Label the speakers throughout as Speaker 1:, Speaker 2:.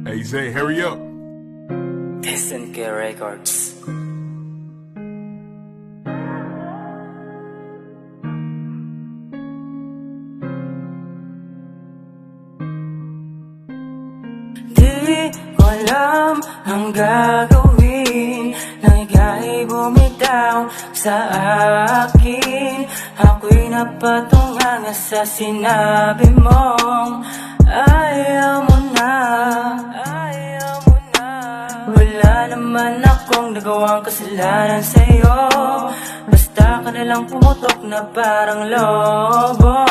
Speaker 1: Hey Zay, hurry up.
Speaker 2: SNK Records. Di ko alam ang gagawin nang ika'y bumitaw sa akin. Ako'y napatunganga sa sinabi mong ayaw mo na. Wala naman akong nagawang kasalanan sa'yo. Basta ka nalang pumutok na parang lobo.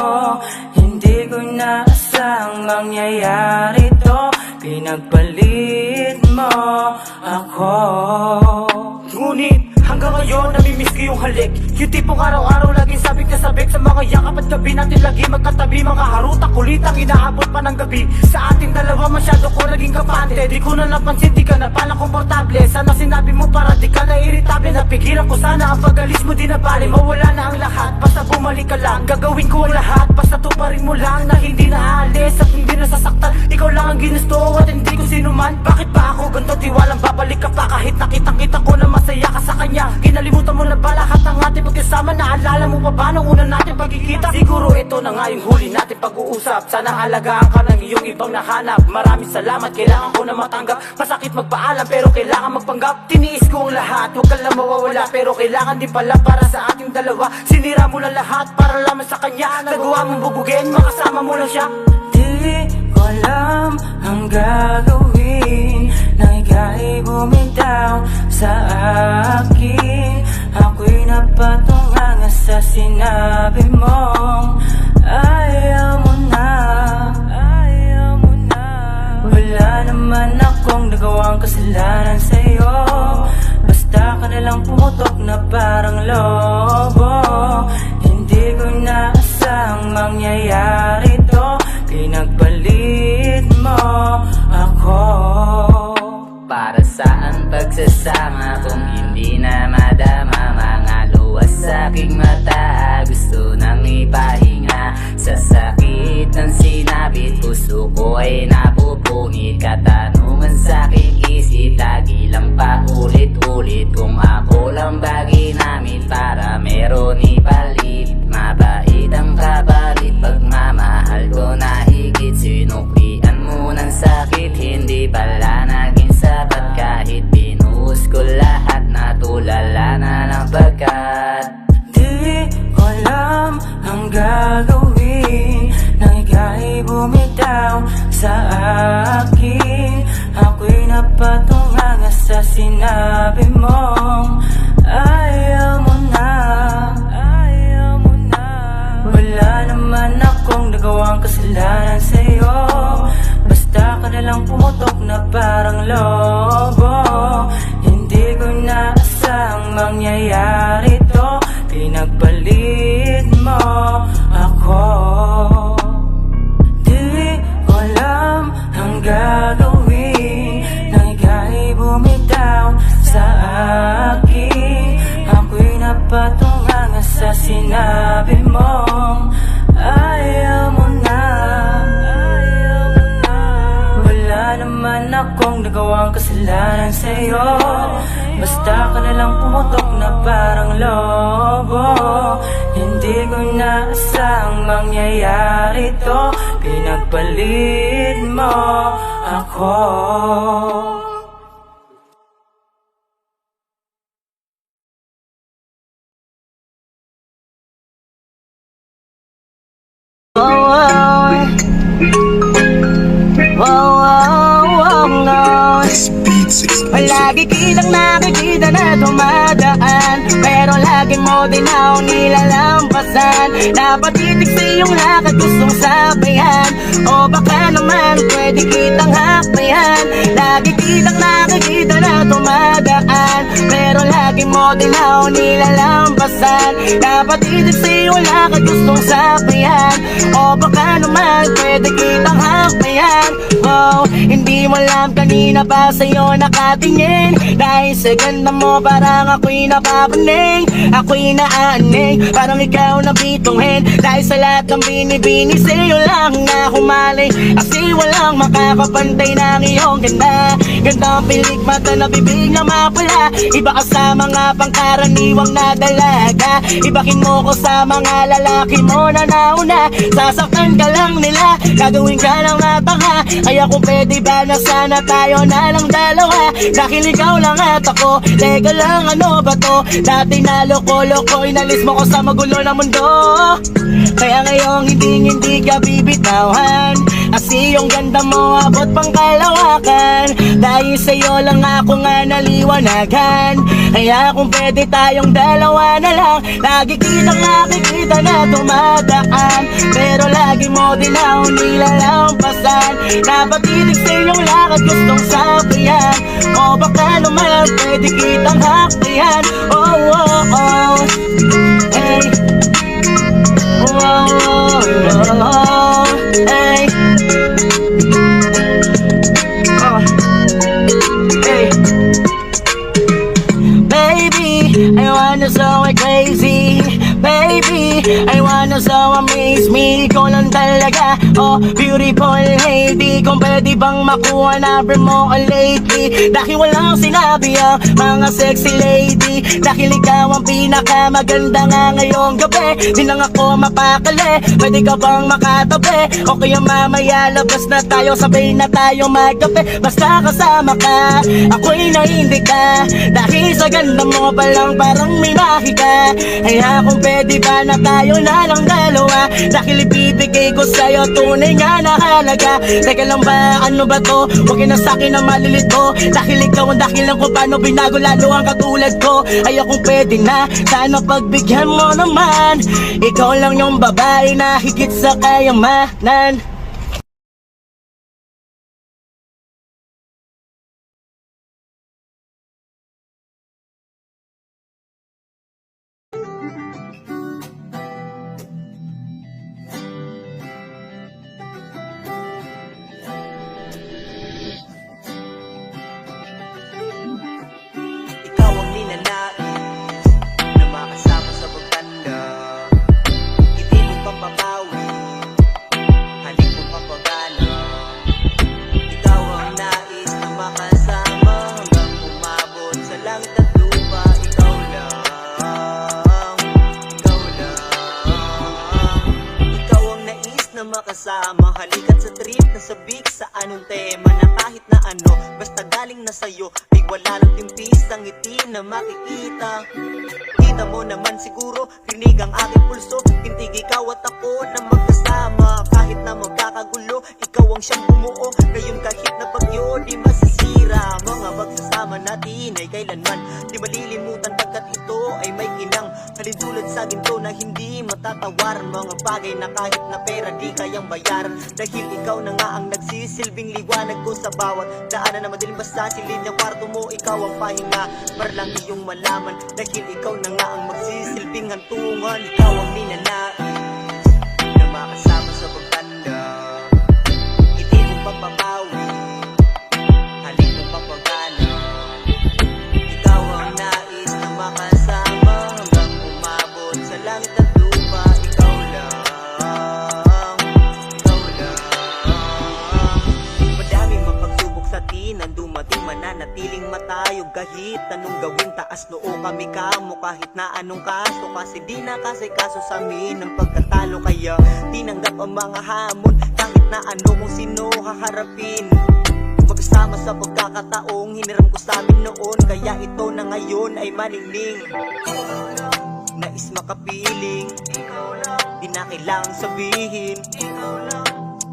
Speaker 2: Hindi ko inaasang mangyayari to. Pinagpalit mo ako.
Speaker 3: Ngunit hanggang ngayon namimiss ko yung halik. Yung tipong araw-araw laging sabik na sabik sa mga yakap at gabi natin lagi magkatabi. Mga haruta kulitang inaabot pa ng gabi. Sa ating dalawa masyado ko naging kapante. Di ko na napansin, di ka na palang komportable. Sana sinabi mo para di ka na irritable. Napigilan ko sana ang pag-alis mo, di na bali. Mawala na ang lahat, basta bumalik ka lang. Gagawin ko ang lahat, basta tuparin mo lang na hindi na alis at hindi na sasaktan. Ikaw lang ang ginusto at hindi ko sino man. Bakit ba ako ganito? Tiwalang babalik ka pa kahit nakitang-kita ko na masaya ka sa kanya. Kinalimutan mo na ba lahat ng ating pagkasama? Naalala mo pa ba nung una natin pagkikita? Siguro ito na nga yung huli natin pag-uusap. Sana alagaan ka ng iyong ibang nahanap. Maraming salamat, kailangan ko na matanggap. Masakit magpaalam pero kailangan magpanggap. Tiniis ko ang lahat, huwag ka lang mawawala. Pero kailangan din pala para sa ating dalawa. Sinira mo na lahat para lamang sa kanya. Nagawa mong bubugin, makasama mo lang siya.
Speaker 2: Di ko alam ang gagawin nang ika'y bumitaw sa akin. Ako'y napatunganga sa sinabi mong ayaw mo na. Wala naman akong nagawang kasalanan sa'yo. Basta ka nalang pumutok na parang lobo. Hindi ko inaasang mangyayari to. Pinagpalit mo ako.
Speaker 4: Para saan pagsasama kung hindi na madama? Mga luwas sa aking mata, gusto nang ipahinga. Sa sakit ng sinabit, puso ko ay napupungit. Katanungan sa aking isip, lagi lang pa ulit-ulit. Kung ako lang ba ginamit para meron ipalit? Mabait ang kapalit, pagmamahal ko na higit. Sinuklian mo ng sakit, hindi pala naging sapat. Kahit binuhos ko lahat, natulala na ng pagkat
Speaker 2: Di ko alam ang gagawin nang ika'y bumitaw sa akin. Ako'y napatunganga sa sinabi mong ayaw mo na. Wala naman akong nagawang kasalanan sa'yo. Basta ka nalang pumutok na parang lobo. Hindi ko inaasang mangyayari to. Pinagpalit mo ako. Di ko alam ang gagawin nang ika'y bumitaw sa akin. Ako'y napatunganga sa sinabi mong ayaw mo na. Wala naman akong nagawang kasalanan sa'yo. Basta ka nalang pumutok na parang lobo. Hindi ko inaasang mangyayari to. Pinagpalit mo ako.
Speaker 5: Palagi kitang nakikita na dumadaan, pero laging mo din ako nilalampasan. Napatitig sa iyong lakad, gustong sabayan. O baka naman pwede kitang hakbayan. Lagi kitang nakikita na dumadaan, pero lagi mo din ako nilalampasan. Napatitig sa iyong lakad, gustong sabayan. O baka naman pwede kitang hakbayan. Hindi mo alam kanina pa sa'yo nakatingin. Dahil sa ganda mo parang ako'y napapaning. Ako'y naaning, parang ikaw na bitunghin. Dahil sa lahat ng binibini sa'yo lang na humali. Kasi walang makakapantay ng iyong ganda. Ganda ang pilik mata na bibig na mapula. Iba ka sa mga pangkaraniwang na dalaga. Ibakin mo ko sa mga lalaki mo na nauna. Sasaktan ka lang nila, gagawin ka lang natanga. Kaya kung pwede ba na sana tayo na lang dalawa. Dahil ikaw lang at ako, teka lang ano ba to? Dati na loko-loko, inalis mo ko sa magulo na mundo. Kaya ngayong hindi ka bibitawan. Kasi yung ganda mo abot pang kalawakan. Dahil sa'yo lang ako nga naliwanagan. Kaya kung pwede tayong dalawa na lang. Lagi kitang nakikita na tumadaan. Pero lagi mo din ako nilalampasan. Napatitig sa iyong lakad gustong sabayan. O baka naman pwede kitang haktihan. Oh, oh, oh. Hey. Oh, oh, oh. Hey. Oh. Hey. Baby, I wanna so crazy. Baby, I wanna so amaze me. Ikaw lang talaga, oh beautiful lady. Kung pwede bang makuha number mo lately. Dahil walang sinabi ang mga sexy lady. Dahil ikaw ang pinakamaganda nga ngayong gabi. Di lang ako mapakali, pwede ka bang makatabi? O kaya mamaya labas na tayo, sabay na tayo magkape. Basta kasama ka, ako'y nahindig ka. Dahil sa ganda mo pa lang parang may mahika. Kaya kung pwede ba na tayo na lang dalawa. Dahil ibibigay ko sa'yo tunay nga na halaga. Teka lang ba, ano ba to? Huwag na sa'kin na malilito. Dahil ikaw ang dahilan kung paano binago lalo ang katulad ko. Ay kung pwede na, sana pagbigyan mo naman. Ikaw lang yung babae na higit sa kayamanan.
Speaker 3: Ikaw ang ninanais na makasama sa pagtanda. Ngiti mong pampapawi, halik mong papagana. Ikaw ang nais na makasama hanggang umabot sa langit at lupa. Ikaw lang, ikaw lang. Ikaw ang nais na makasama, halikat sa trip na sabik sa anong tema na kahit na ano, basta galing na sa'yo ay wala ng timpis ang ngiti na makikita. Kita mo naman siguro, rinig ang aking pulso. Tintig ikaw at ako na magkasama. Kahit na magkakagulo, ikaw ang siyang bumuo. Ngayon kahit na bagyo, di masisira. Mga magsasama natin ay kailanman di malilimutan, pagkat ito ay may kinang halin tulad sa ginto na hindi matatawaran. Mga bagay na kahit na pera di kayang bayaran. Dahil ikaw na nga ang nagsisilbing liwanag ko sa bawat daanan na madaling basta silid ng kwarto mo. Ikaw ang pahinga para lang iyong malaman. Dahil ikaw na nga ang magsisilbing hantungan. Ikaw ang ninanais na makasama sa pagtanda. Ngiti mong pampapawi, halik mong papagana. Ikaw ang nais na makasama hanggang umabot sa langit at lupa. Ikaw lang, ikaw lang. Madaming mapagsubok sa atin ang dumating, mananatiling matayog kahit anong gawin. Taas noo kami kamo kahit na anong kaso, kasi di nakasay kaso sa amin ang pagkatalo. Kaya tinanggap ang mga hamon kahit na ano kung sino haharapin. Magkasama sa pagkakataong hiniram ko sa amin noon. Kaya ito na ngayon ay maningning. Nais makapiling, di na kailangang sabihin.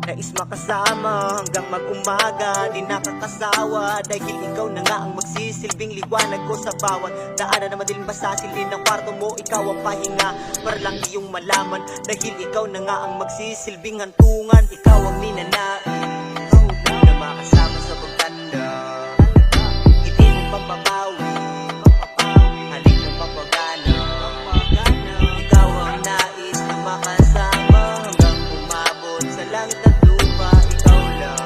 Speaker 3: Nais makasama hanggang mag-umaga, di nakakasawa. Dahil ikaw na nga ang magsisilbing liwanag ko sa bawat daanan na madaling basasilin ng kwarto mo. Ikaw ang pahinga para lang iyong malaman. Dahil ikaw na nga ang magsisilbing hantungan. Ikaw ang ninanais na makasama sa pagtanda. Ngiti mong pampapawi, halik mong papagana. Ikaw ang nais na makasama hanggang umabot sa langit at lupa. Ikaw lang,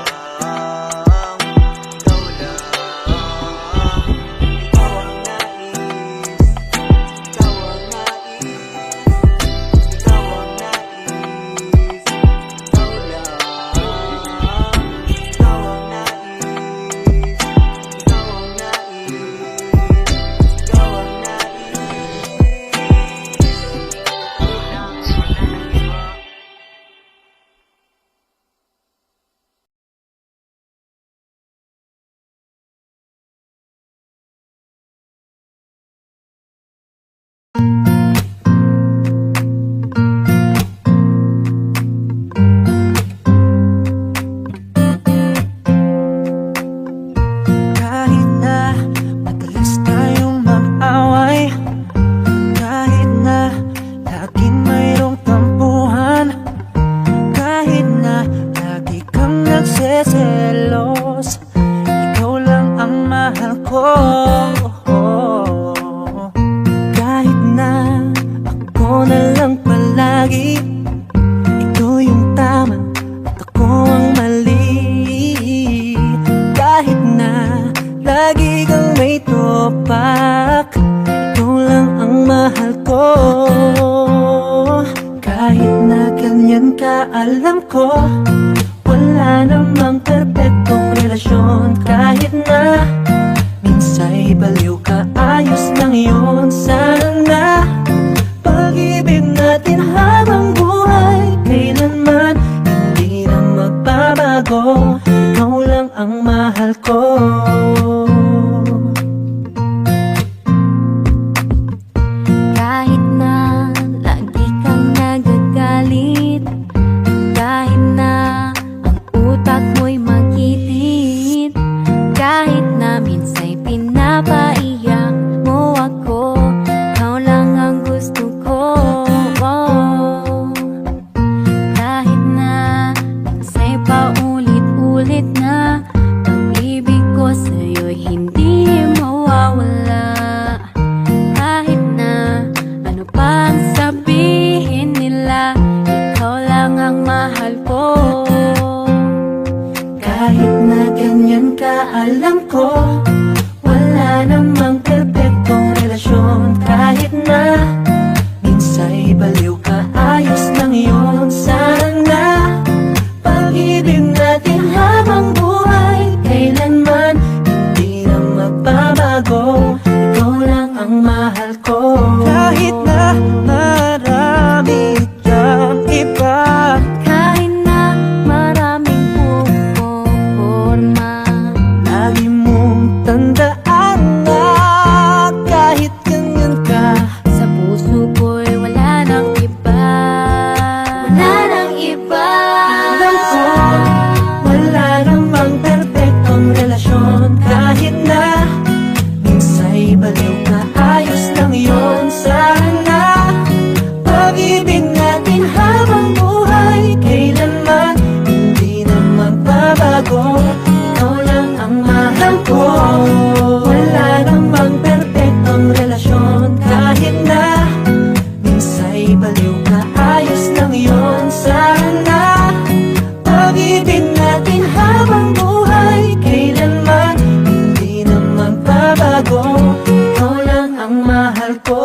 Speaker 2: nagseselos, ikaw lang ang mahal ko. Kahit na ako na lang palagi, ikaw yung tama at ako ang mali. Kahit na lagi kang may topak, ikaw lang ang mahal ko. Kahit na ganyan ka, alam ko wala namang perpektong relasyon. Kahit na minsa'y baliw ka, ayos lang yun. Sana pag-ibig natin habang buhay, kailanman hindi na magbabago. Ikaw lang ang mahal ko.
Speaker 1: Kahit na lagi kang nagagalit, kahit na ang utak mo'y magkitid, kahit na minsa'y pinapaiyak mo ako, ikaw lang ang gusto ko. Kahit na minsa'y paulit-ulit na pag-ibig ko sa'yo'y hindi mawawala. Kahit na ano pa ang sabihin nila, ikaw lang ang mahal ko.
Speaker 2: Kahit na ganyan ka, alam ko wala namang perpektong relasyon. Kahit na minsa'y baliw ka, ayos lang yun. Sana pag-ibig natin habang buhay, kailanman hindi na magbabago. Ikaw lang ang mahal ko. Kahit na marami kang iba,
Speaker 1: Kahit na maraming puporma,
Speaker 2: lagi mong tandaan na kahit ganyan ka,
Speaker 1: sa puso ko'y wala nang iba. Wala nang iba.
Speaker 2: alam ko wala namang perpektong relasyon. Kahit na minsa'y baliw ka, ayos lang yun. Sana pag-ibig natin habang buhay, kailanman hindi na magbabago. Ikaw lang ang mahal ko. Wala namang perpektong relasyon. Kahit na minsa'y baliw ka, ayos lang yun. Sana pag-ibig natin habang buhay, kailanman hindi na magbabago. Ikaw lang ang mahal ko.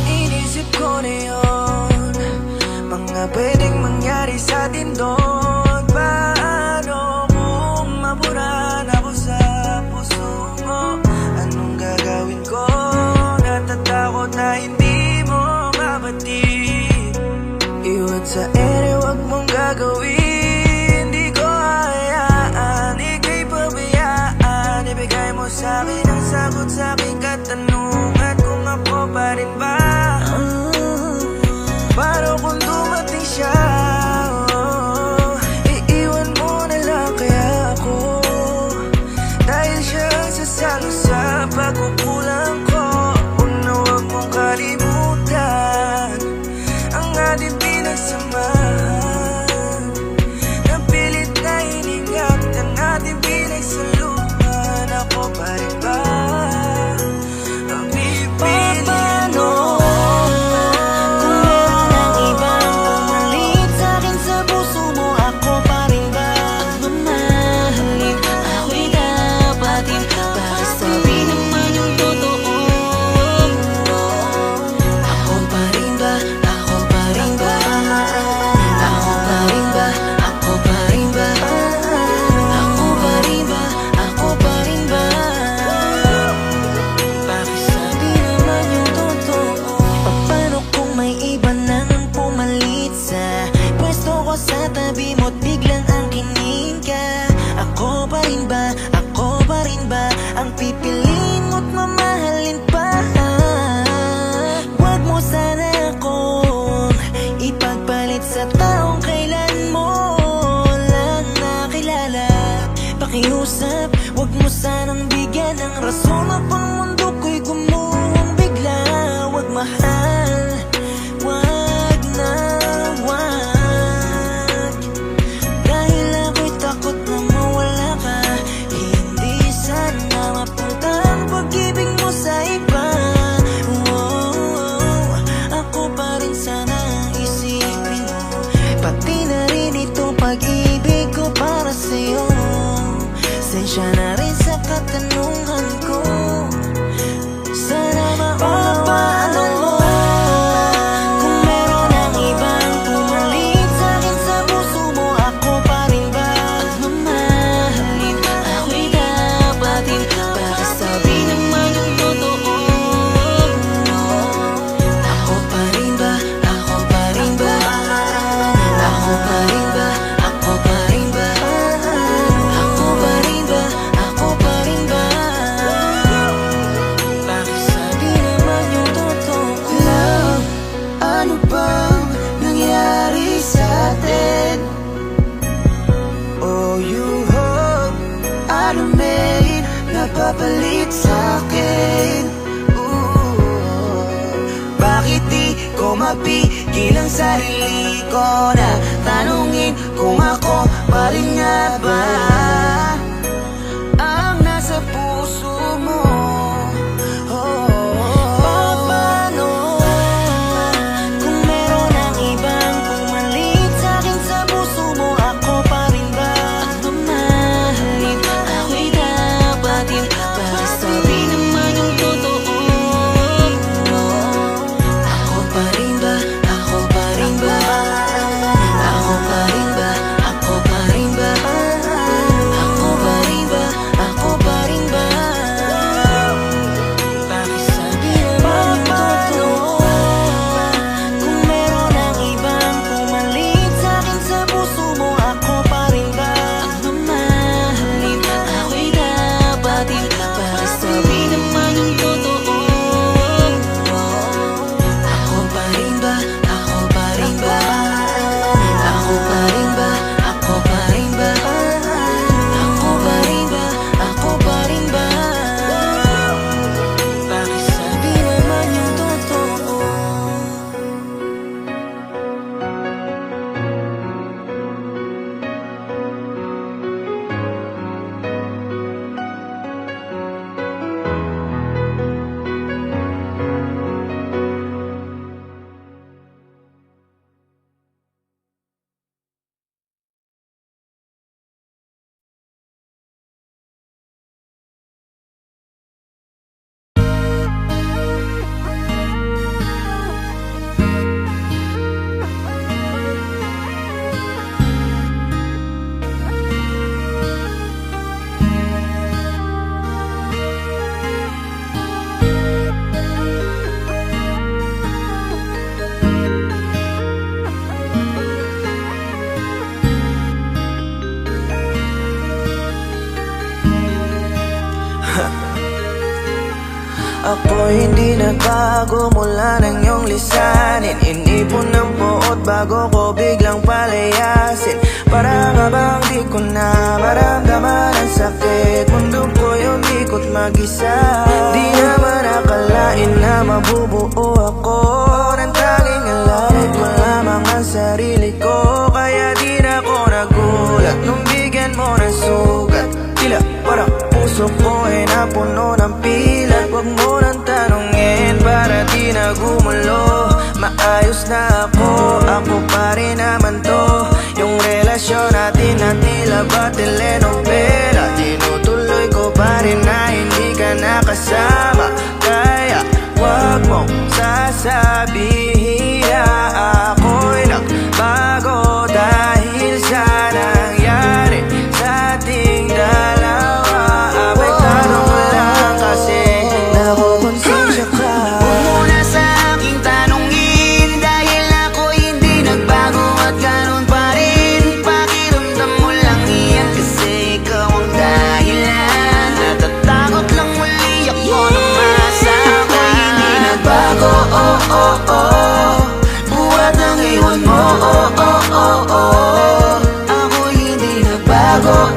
Speaker 6: Inisip ko na yun, mga pwedeng mangyari sa atin doon. Paano kung maburan ako sa puso mo? Anong gagawin ko? Natatakot na hindi mo mabatid. Iwan sa ere, wag mong gagawin. Di ko hayaan, ika'y pabayaan. Ibigay mo sa'kin ang sagot sa aking katanungan, kung ako pa rin ba? Paano kung dumating siya? Iiwan mo na lang kaya ako, dahil siya ang sasalo sa pagkukulang ko. Una, wag mong kalimutan ang ating pinagsamahan. Napilit na iningap ang ating pinagsaluhan. Ako pa rin ba ang pipili mo?
Speaker 1: Ako'y dapatin, bakit sabi naman yung totoo?
Speaker 6: Huwag mo sanang bigyan ng rason at ang mundo ko'y gumuhong bigla. Huwag mahal, huwag na huwag. Dahil ako'y takot na mawala ka. Hindi sana mapunta ang pag-ibig mo sa iba. Ako pa rin sana isipin mo, pati na rin ito pag-ibig ko para sa'yo. Sensya na rin sa katanungan ko, sana maunawaan mo. Kung meron ang ibang pumalit sa'kin sa puso mo, ako pa rin ba pagmamahalin? Ako'y dapatin para sabi naman yung totoo. Ako pa rin ba? Ako pa rin ba? Ako pa rin ba? Ako pa rin ba? Ako pa rin ba? Ako pa rin ba? Bakit sabi naman yung totoo? Love, ano bang nangyari sa atin? Oh, you hope, ano may napapalit sa'kin? Bakit di ko mapigil ang sarili ko na tanungin kung ako pa rin nga ba ang nasa puso mo? Paano kung meron ang ibang pumalit sa'kin sa puso mo? Ako pa rin ba pagmamahalin? Ako'y dapatin para sabi naman yung totoo. Ako pa rin ba? Ako pa rin ba? Ako pa rin ba? Ako pa rin ba? Ako pa rin ba? Ako pa rin ba? Bakit sabi naman yung totoo? Kung meron ang ibang pumalit sa'kin sa puso mo, ako pa rin ba pagmamahalin? Ako'y dapatin para sabi naman yung totoo. Ako pa rin ba? Ako pa rin ba? Ako pa rin ba? Ako pa rin ba? Ako pa rin ba? Ako pa rin ba? Bakit sabi naman yung totoo? Ako hindi nagbago mula ng iyong lisanin. Inipon ng buot bago ko biglang palayasin. Para nga bang di ko na maramdaman ang sakit. Mundo ko'y umikot mag-isa. Di naman akalain na mabubuo ako ng tanging alay ko lamang ang sarili ko. Kaya di na ako nagulat nung bigyan mo ng sugat. Tila parang puso ko ay napuno ng pilat. Huwag mo nang tanungin para di na gumulo. Maayos na ako pa rin naman to. Yung relasyon natin na tila ba telenovela. Tinutuloy ko pa rin na hindi ka nakasama. Kaya huwag mong sasabihin na ako'y nagbago dahil sa nangyari sa ating dalawa. Apektado ko lang kasi nakukonsensya ka. Huwag mo na sa aking tanungin dahil ako hindi nagbago at ganun pa rin. Pakiramdam mo lang iyan kasi ikaw ang dahilan. Natatakot lang muli ako nung masa ako'y hindi nagbago. Buhat ang iwan mo. Ako'y hindi nagbago.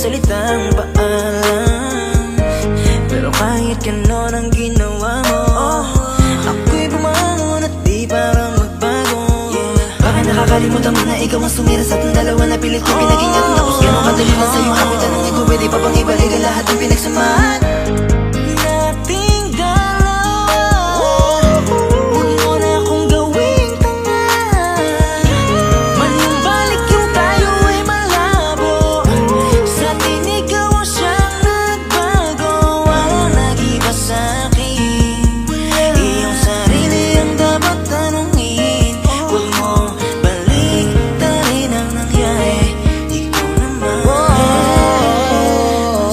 Speaker 6: salitang paalam. Pero kahit ganon ang ginawa mo, ako'y bumangon at di parang magbago. Baka nakakalimutan mo na ikaw ang sumira sa ating dalawa na pilit ko pinag-ingatan. Tapos ganon kadali lang sa'yo ako'y tanongin ko, pwede pa bang ibalik ang lahat ng pinagsamahan nating dalawa? Huwag mo na akong gawing tanga. Manumbalik yung tayo ay malabo. Sa tinig ikaw ang siyang nagbago. Walang nag-iba sa'kin, iyong sarili ang dapat tanungin. Huwag mo balik tarin ang nangyari. Ikaw naman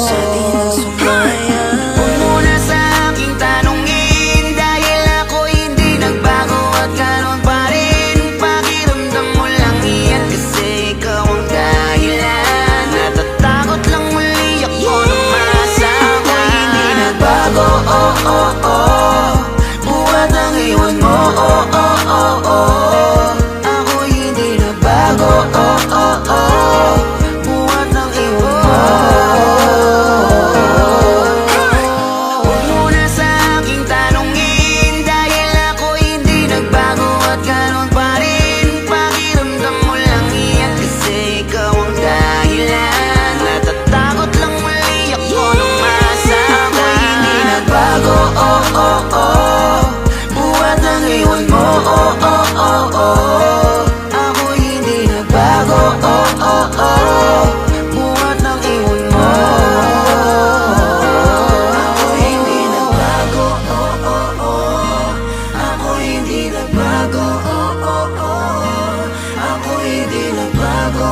Speaker 6: sa tinang sumaya.
Speaker 5: Huwag mo na sa aking tanungin, dahil ako hindi nagbago at ganon pa rin. Pakiramdam mo lang iyan kasi ikaw ang dahilan. Natatakot lang muli ako na masama. Hindi nagbago, buhat ang iwan mo, ako hindi nagbago, buhat ang iwan mo. Huwag mo na sa aking tanungin, dahil ako hindi nagbago at ganon pa rin. Pakiramdam mo lang iyan kasi ikaw ang dahilan. Natatakot lang muli ako na masama. Hindi nagbago, buhat ang iwan mo, ako hindi nagbago, buhat ng iwan mo. Ako hindi nagbago, ako hindi nagbago, ako hindi nagbago.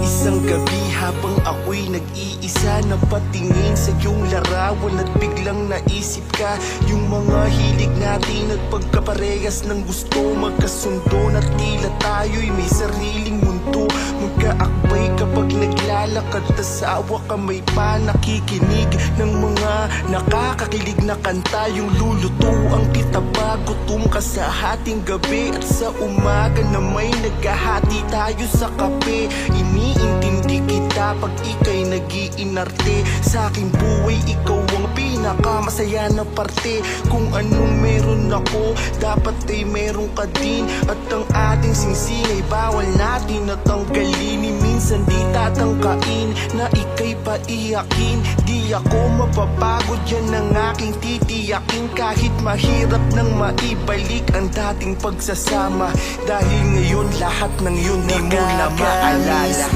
Speaker 7: Isang gabi habang ako'y nag-iisa, napatingin sa iyong larawan at biglang naisip ka. Yung mga hilig natin at pagkaparehas ng gusto, magkasundo na tila tayo'y may sariling mundo. Magkaakbay kapag naglalakad, tasawa ka may pa nakikinig ng mga nakakakilig na kanta. Yung lulutuang kita ba, gutom ka sa hating gabi, at sa umaga na may naghahati tayo sa kape. Iniintindi kita pag ika'y nag-iinarte. Sa aking buhay ikaw ang pinakamasaya na parte. Kung anong meron ako, dapat ay meron ka din. At ang ating singsing ay bawal natin at tanggalin. Minsan di tatangkain na ika'y paiyakin. Di ako mapapagod, yan ang aking titiyakin. Kahit mahirap nang maibalik ang dating pagsasama, dahil ngayon lahat ng yun di mo na maalala.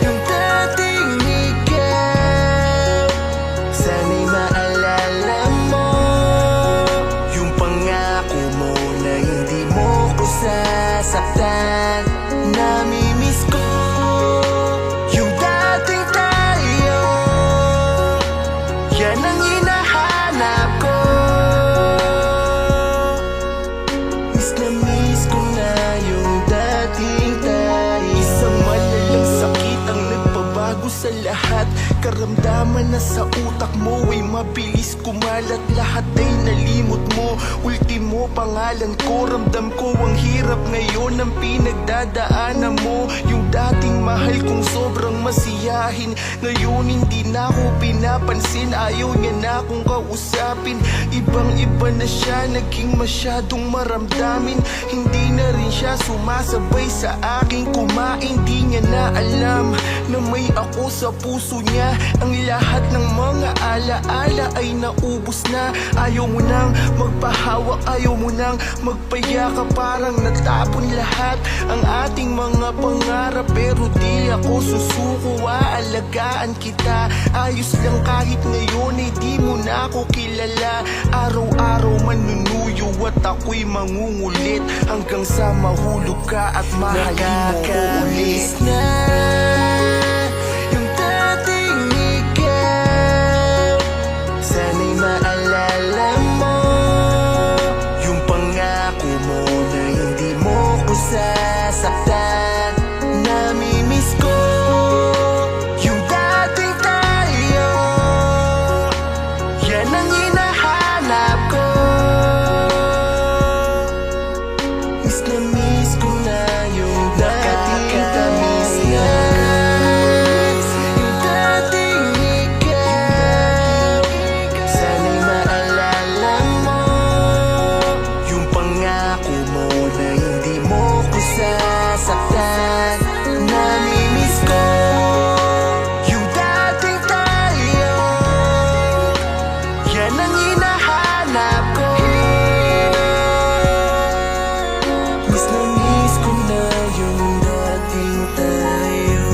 Speaker 6: Yung dating ikaw,
Speaker 7: Sana'y maalala mo yung pangako mo na hindi mo ko sasaktan.
Speaker 6: namimiss ko yung dating tayo.
Speaker 7: Yan ang hinahanap ko.
Speaker 6: Miss ko na yung dating tayo.
Speaker 7: Isang malalang sakit ang nagpabago sa lahat. Karamdaman na sa utak mo ay mabilis kumalat. Lahat ay nalimot mo, ultimo pangalan ko. Ramdam ko ang hirap ngayon ang pinagdadaanan mo. Yung dating mahal kong sobrang masiyahin, ngayon hindi na ako pinapansin. Ayaw niya na akong kausapin. Ibang iba na siya, naging masyadong maramdamin. Hindi na rin siya sumasabay sa aking kumain. Di niya na alam na may ako sa puso niya. na. Ang lahat ng mga alaala ay naubos na. Ayaw mo nang magpahawak, ayaw mo nang magpayaka. Parang natapon lahat ang ating mga pangarap. Pero di ako susuko, aalagaan kita. Ayos lang kahit ngayon ay di mo na ako kilala. Araw-araw manunuyo at ako'y mangungulit hanggang sa mahulog ka at mahalin mo ko ulit.
Speaker 6: Na yung dating ikaw, sana'y maalala mo
Speaker 7: Yung pangako mo na hindi mo ko sasaktan.
Speaker 6: Namimiss ko
Speaker 7: Yung dating tayo, yan ang hinahanap ko.
Speaker 6: Miss na miss ko na yung dating tamis na. Yung dating ikaw, sana'y maalala mo
Speaker 7: Yung pangako mo na hindi mo ko sasaktan.
Speaker 6: Namimiss ko
Speaker 7: Yung dating tayo, yan ang hinahanap ko.
Speaker 6: Miss na miss ko na yung dating tayo.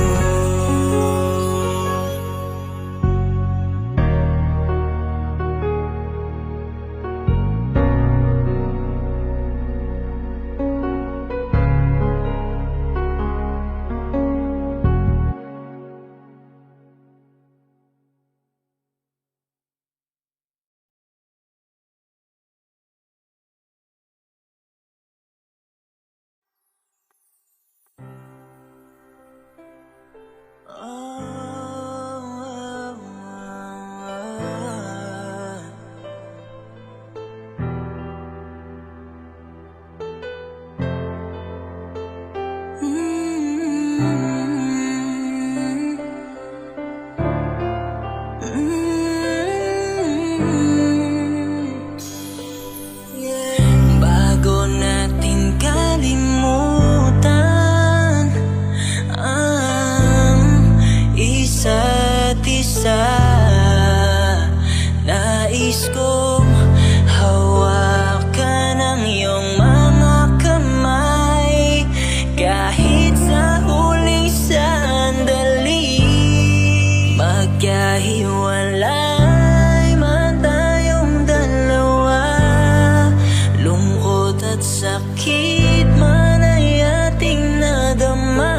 Speaker 6: Bago natin kalimutan ang isa't isa, nais kong hawakan ang iyong mga kamay kahit sa huling sandali. Magkahiwalay man tayong dalawa, lungkot at sakit man ay ating nadama.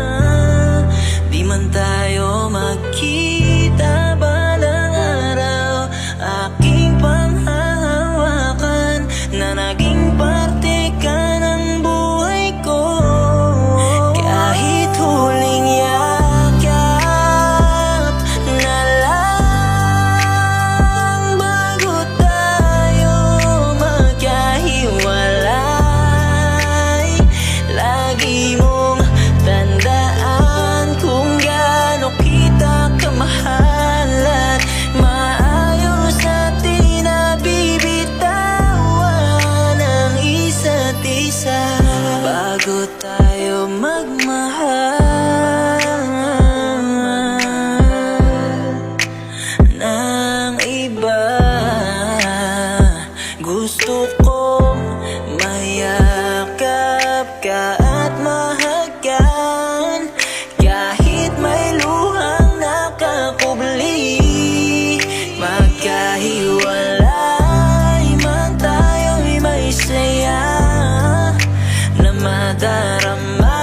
Speaker 6: Di man tayo magkita balang araw, aking panghahawakan na naging parte ka ng buhay ko. Kahit huling yakap na lang bago tayo magkahiwalay, lagi mong tandaan kung gaano kita kamahal at maayos natin na bibitawan ang isa't isa bago tayo magmahal ng iba. Gusto kong mayakap ka at mahagan kahit may luhang nakakubli. Magkahiwalay man tayo'y may saya na madarama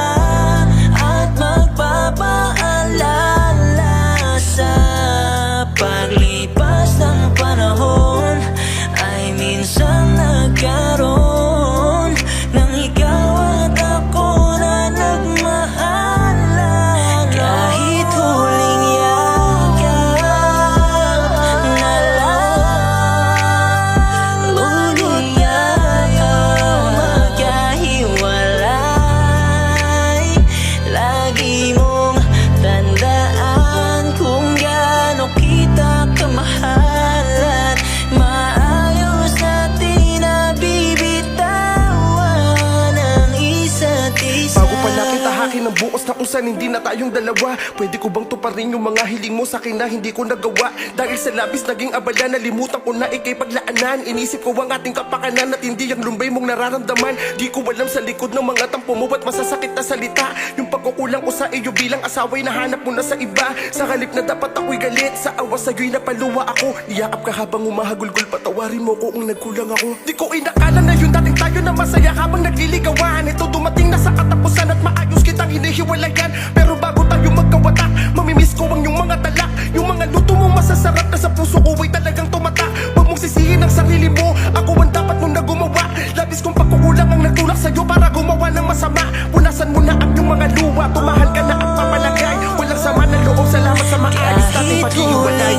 Speaker 7: akin ang buos na kung saan hindi na tayong dalawa. Pwede ko bang tuparin yung mga hiling mo sa akin na hindi ko nagawa? Dahil sa labis naging abala, nalimutan ko na ikay paglaanan. Inisip ko ang ating kapakanan at hindi ang lumbay mong nararamdaman. Di ko alam sa likod ng mga tampo mo at masasakit na salita. Yung pagkukulang ko sa iyo bilang asawa'y nahanap mo na sa iba. Sa halip na dapat ako'y galit, sa awa sa'yo'y napaluwa ako. Niyakap ka habang umahagulgul, patawarin mo ko kung nagkulang ako. Di ko inakala na yun dating tayo na masaya habang nagliligawan. Ito dumating na sa katapusan at maayos kitang hinihiwalayan. Pero bago tayo magkawatak, mamimiss ko ang yung mga talak. Yung mga luto mo masasarap na sa puso ko ay talagang tumatak. Huwag mong sisihin ang sarili mo, ako ang dapat mong na gumawa. Labis kong pagkukulang ang nagtulak sa'yo para gumawa ng masama. Punasan mo na ang yung mga luwa, tumahal ka na at papalagay. Walang sama ng loob, salamat sa maayos natin pag-iwalay.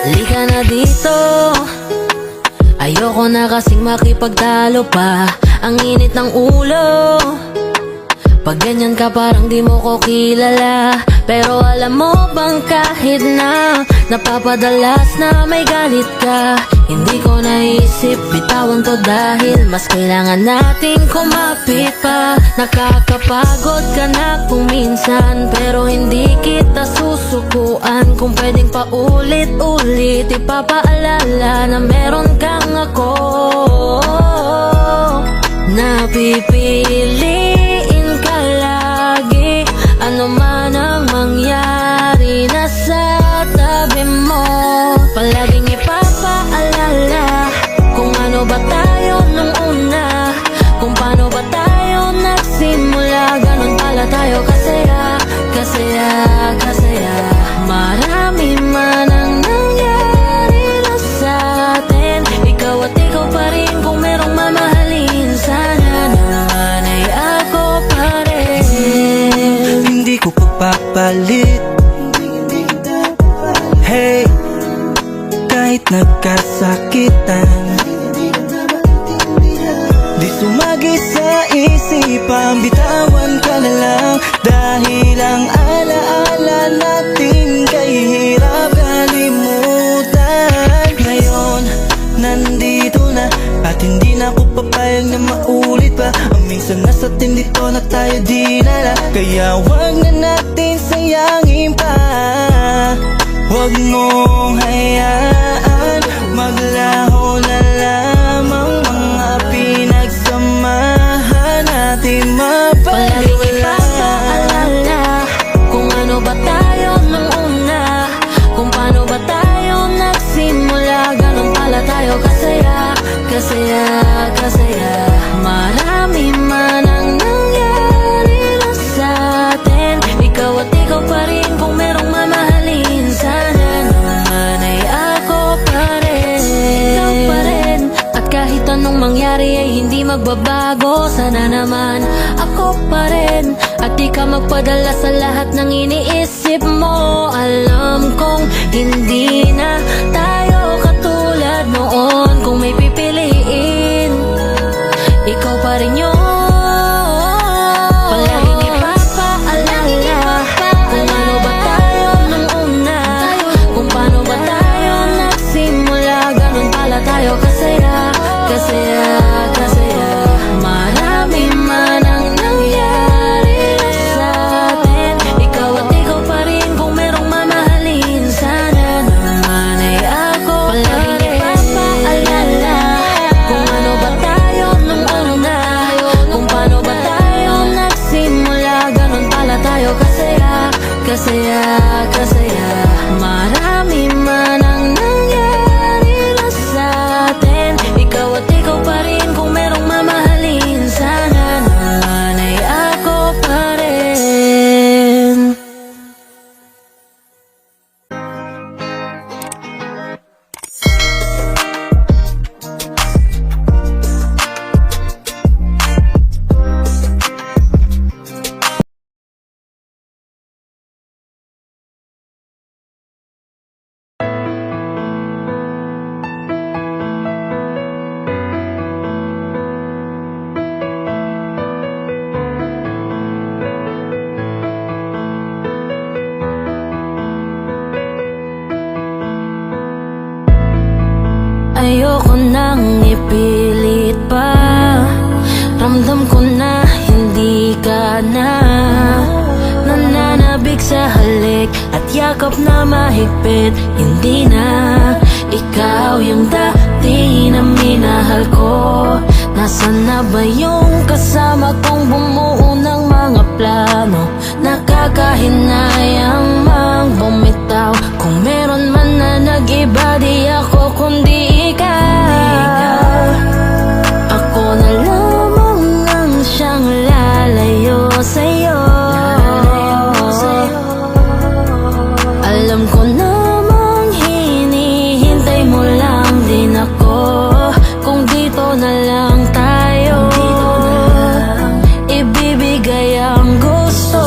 Speaker 1: Halika na dito, ayoko na kasing makipagtalo pa. Ang init ng ulo, pag ganyan ka parang di mo ko kilala. Pero alam mo bang kahit na napapadalas na may galit ka, hindi ko naisip bitawan to dahil mas kailangan nating kumapit pa. Nakakapagod ka na kung minsan, pero hindi kita susukuan. Kung pwedeng paulit-ulit, ipapaalala na meron kang ako. Napipiliin ka lagi, ano man ang mangyari, nasa tabi mo. Palaging ipapaalala kung ano ba tayo nung una, kung paano ba tayo nagsimula. Ganon pala tayo kasaya, kasaya, kasaya. Marami man ang nangyari na sa atin, ikaw at ikaw pa rin. Kung merong mamahalin, sana naman ay ako pa rin.
Speaker 6: Hindi ko pagpapalit. Hey, kahit nagkasakitan, di sumagi sa isipan, bitawan ka na lang. Dahil ang alaala natin kay hirap kalimutan. Ngayon, nandito na, at hindi na ako papayag na maulit pa ang minsan nasa atin dito na tayo dinala. Kaya wag na natin sayangin pa. Huwag mong hayaan maglaho na lamang mga pinagsamahan natin
Speaker 1: Palaging ipapaalala kung ano ba tayo nung una, kung paano ba tayo nagsimula. Ganon pala tayo kasaya, kasaya, kasaya. Marami man ang nangyari na sa atin, ikaw at ikaw pa rin. Kung merong mamahalin, sana naman ay ako pa rin. Ikaw pa rin. At kahit anong mangyari ay hindi magbabago. Sana naman ako pa rin. At di ka magpadala sa lahat ng iniisip mo. Alam kong hindi na tayo katulad noon. Kung may pipiliin, ikaw pa rin yun. Palaging ipapaalala kung ano ba tayo nung una, kung paano ba tayo nagsimula. ayoko nang ipilit pa. Ramdam ko na hindi ka na nananabik sa halik at yakap na mahigpit. Hindi na ikaw yung dati na minahal ko. Nasaan na ba yung kasama kong bumuo ng mga plano? Nakakahinayang mang bumitaw. Kung meron man na nag-iba, di ako kundi ikaw. Ako na lamang ang siyang lalayo sa'yo. Alam ko namang hinihintay mo lang din ako. Kung dito na lang tayo ibibigay ang gusto.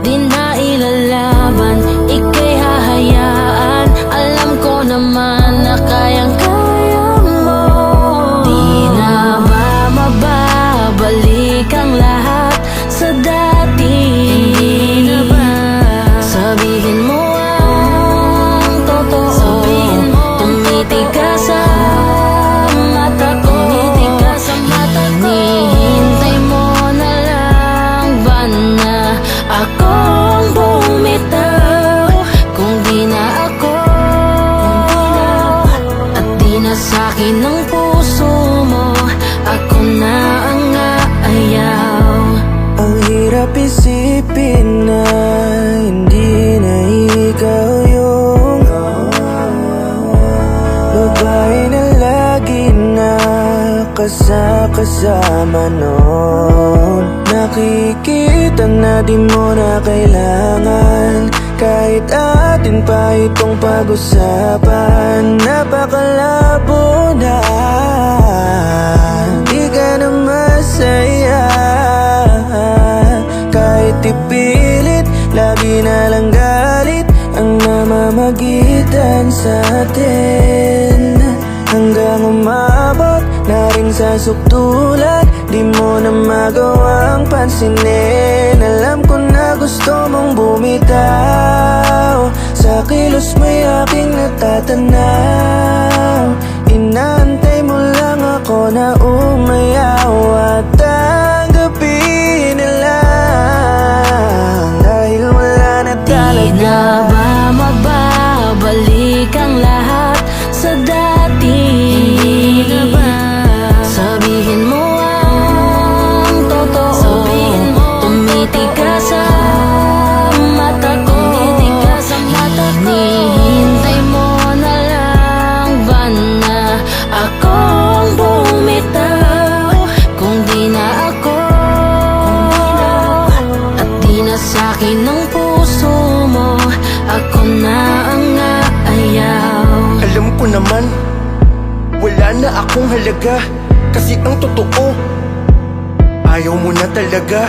Speaker 1: Di na ilalaban, ika'y hahayaan. Alam ko naman na kayang-kaya mo. Di na ba mababalik ang lahat sa dati? Sabihin mo ang totoo. Tumitigas ang mata ko. Hinihintay mo na lang ba na akong bumitaw? Kung di na ako, at di na sa'kin ang puso mo, ako na ang aayaw.
Speaker 6: Ang hirap isipin na hindi na ikaw yung babae na lagi nakasama noon. Nakikita na di mo na kailangan, kahit atin pa itong pag-usapan. Napakalabo na, di ka na masaya. Kahit ipilit, lagi na lang galit ang namamagitan sa atin. Hanggang umabot na rin sa sukdulan, di mo na magawang pansinin. Alam ko na gusto mong bumitaw, sa kilos mo'y aking natatanaw. Inaantay mo lang ako na umayaw at tanggapin na lang, dahil wala na
Speaker 1: Di
Speaker 6: talaga.
Speaker 1: na ba mababalik ang lahat sa dati? Sabihin mo ang totoo. Tumitigas ang mata ko. Hinihintay mo na lang ba na akong bumitaw? Kung di na ako, at di na sa'kin ang puso mo, ako na ang aayaw.
Speaker 7: Alam ko naman, wala na akong halaga. Kasi ang totoo, ayaw mo na talaga.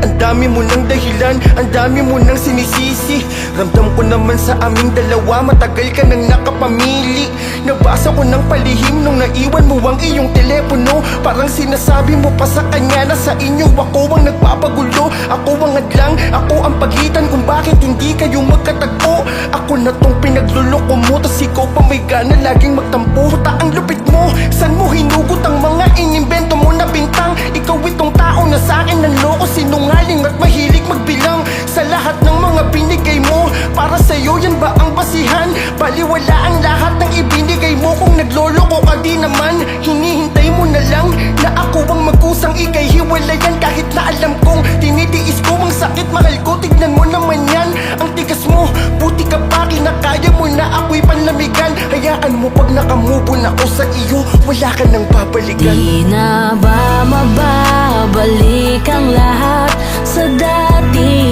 Speaker 7: Ang dami mo ng dahilan, ang dami mo ng sinisisi. Ramdam ko naman sa aming dalawa, matagal ka nang nakapamili. Nabasa ko ng palihim nung naiwan mo ang iyong telepono. Parang sinasabi mo pa sa kanya na sa inyo ako ang nagpapagulo. Ako ang hadlang, ako ang pagitan kung bakit hindi kayo magkatagpo. Ako na tong pinagluloko mo, tas ikaw pa may gana laging magtampo. Ang lupit mo, san mo hinugot ang mga inimbento mo na bintang? Ikaw itong tao na sa'kin nanloko, sinungaling at mahilig magbilang. Sa lahat ng mga binigay mo, para sa'yo yan ba ang basihan? Baliwala ang lahat ng ibinigay mo. Kung nagloloko ka di naman, hinihintay mo na lang na ako ang magkusang ikay hiwalayan. Kahit na alam kong tinitiis ko ang sakit, mahal ko, tignan mo naman yan. Ang tigas mo, buti ka pa, kinakaya mo na ako'y panlamigan. Hayaan mo pag nakamove on ako sa iyo, wala ka nang babalikan.
Speaker 1: Di na ba mababalik ang lahat sa dati?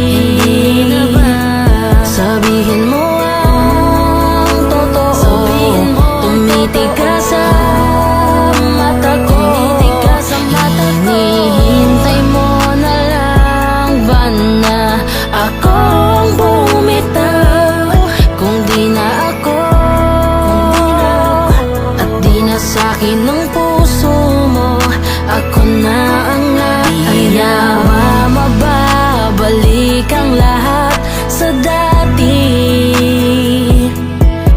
Speaker 1: Sabihin mo ang totoo. Tumitigas ang mata ko. Hinihintay mo na lang ba na akong bumitaw? Kung di na ako, at di na sa'kin ang puso mo, ako na ang aayaw. Di na ba mababalik ang lahat sa dati?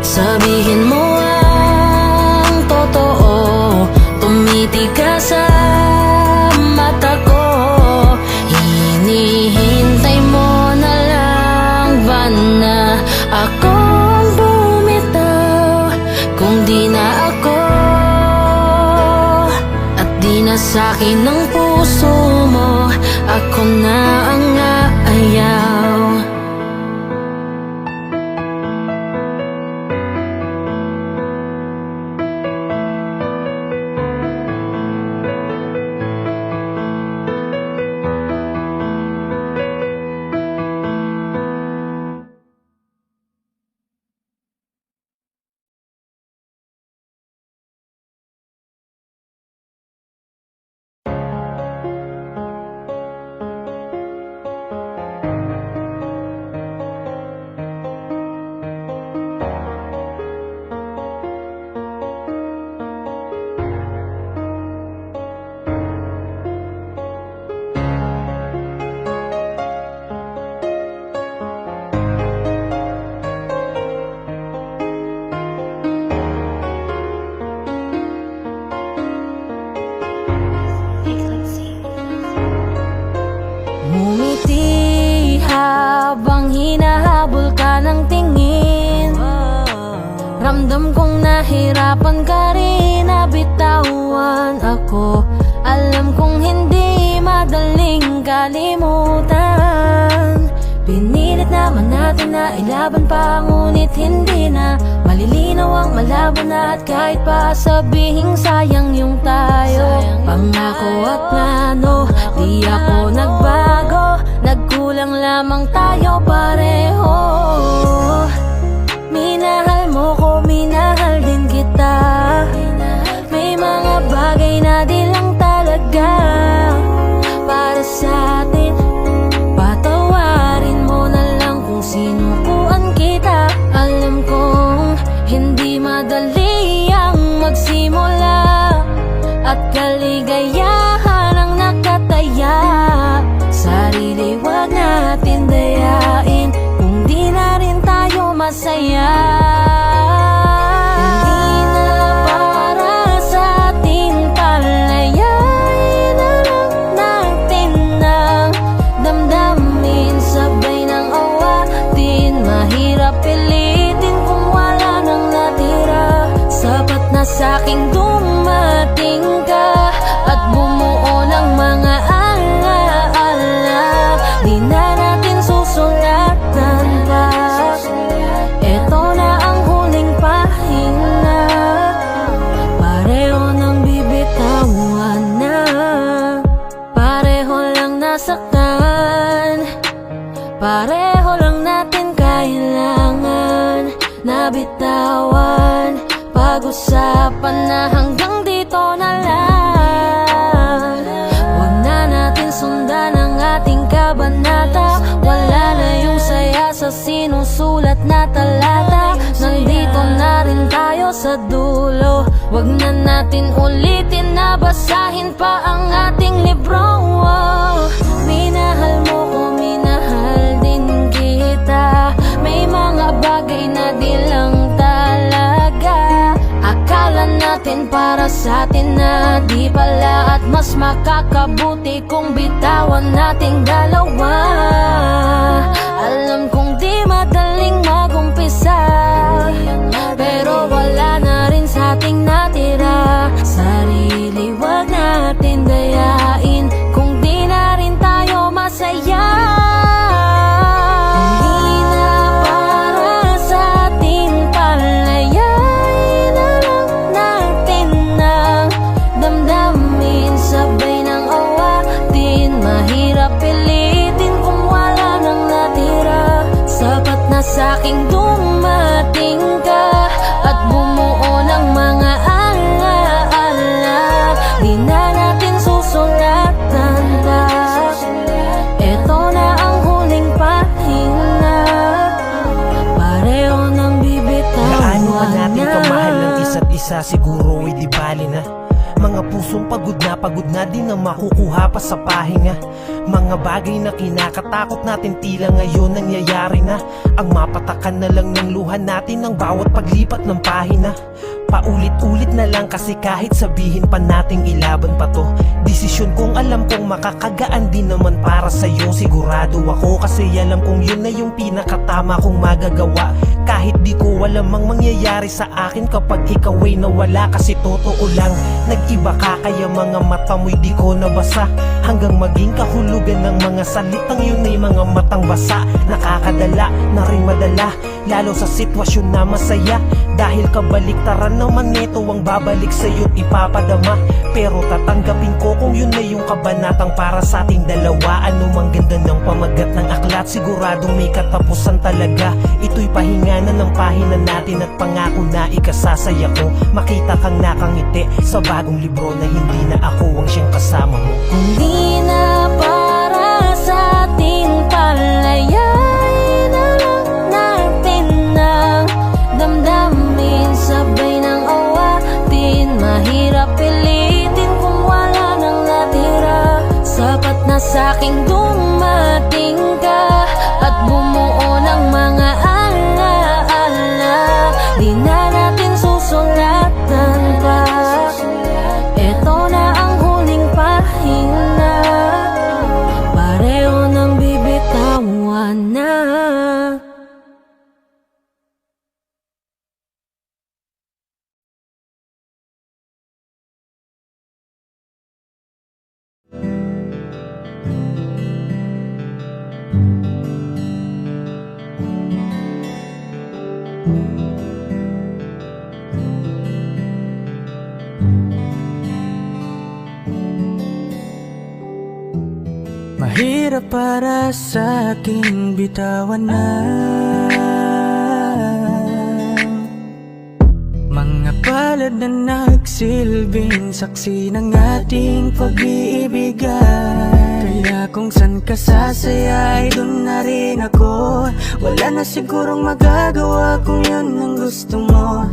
Speaker 1: Sabihin mo kung di na ako, at di na sa'kin ng puso mo, ako na ang aayaw. Ngumiti habang hinahabol ka ng tingin, ramdam kong nahirapan ka rin na bitawan ako. Alam kong hindi madaling kalimutan. Pinilit naman natin na ilaban pa, ngunit hindi na malilinaw ang malabo na. At kahit pa sabihing sayang yung tayo, pangako at plano, di ako nagbago. Nagkulang lamang tayo pareho. Minahal mo ko, minahal din kita. May mga bagay na di lang talaga para sa atin. Patawarin mo na lang kung sinukuan kita. Alam kong hindi madali ang magsimula, at kaligayahan ang nakataya. Sarili wag natin dayain kung di na rin tayo masaya. Hindi na para sa atin, palayain na lang natin ang damdamin, sabay ng awatin. Mahirap pilitin kung wala nang natira. Sapat na sa'king dumating ka at bumuo ng mga alaala. Di na natin susulatan pa, eto na ang huling pahina. Pareho nang bibitawan na, pareho lang nasaktan. Pareho lang natin kailangan na bitawan. Pag-usapan na hanggang dito na lang. Huwag na natin sundan ang ating kabanata. Wala na yung saya sa sinusulat na talata. Nandito na rin tayo sa dulo. Huwag na natin ulitin na basahin pa ang ating libro. Minahal mo ko, minahal din kita. May mga bagay na di lang talaga akala natin para sa atin na di pala. At mas makakabuti kung bitawan nating dalawa. Alam kong di madaling magumpisa, pero wala na rin sa ating natira. Sarili wag natin dayain kung di na rin tayo masaya. Hindi na para sa atin, palayain na lang natin ang damdamin, sabay ng awatin. Mahirap pilitin kung wala nang natira. Sapat na sa'king dumating ka at bumuo ng mga alaala. Di na natin susulatan pa, eto na ang huling pahina. Pareho nang bibitawan
Speaker 2: Gaano ka natin
Speaker 1: na.
Speaker 2: kamahal ng isa't isa, siguro ay di bali na. Mga pusong pagod na din ang makukuha pa sa pahinga. Mga bagay na kinakatakot natin tila ngayon nangyayari na. Ang mapatakan na lang ng luha natin ng bawat paglipat ng pahina. Paulit-ulit na lang kasi kahit sabihin pa nating ilaban pa to, desisyon kong alam kong makakagaan din naman para sa'yo. Sigurado ako kasi alam kong yun na yung pinakatama kong magagawa. Kahit di ko alam ang mangyayari sa akin kapag ikaw ay nawala. Kasi totoo lang, nag-iba ka kaya mga mata mo'y di ko nabasa. Hanggang maging kahulugan ng mga salitang yun ay mga matang basa. Nakakadala na rin madala, lalo sa sitwasyon na masaya. Dahil kabaliktaran naman neto ang babalik sa'yo't ipapadama. Pero tatanggapin ko kung yun na yung kabanatang para sa ating dalawa. Ano mang ganda ng pamagat ng aklat, siguradong may katapusan talaga. Ito'y pahinga na ng pahina natin at pangako na ikasasaya ko. Makita kang nakangiti sa bagong libro na hindi na ako ang siyang kasama mo.
Speaker 1: Hindi na para sa ating palayay na lang natin ang damdamin, sabay ng awatin. Mahirap pilitin kung wala nang natira. Sapat na sa'king dumating ka at bumuo ng mga alaala. Di na natin susulatan pa. Eto na ang huling pahina, pareho ng bibitawan na.
Speaker 6: Mahirap para sa akin bitawan na mga palad na nagsilbing saksi ng ating pag-iibigan. Kaya kung san ka sasaya ay dun na rin ako. Wala na sigurong magagawa kung yun ang gusto mo.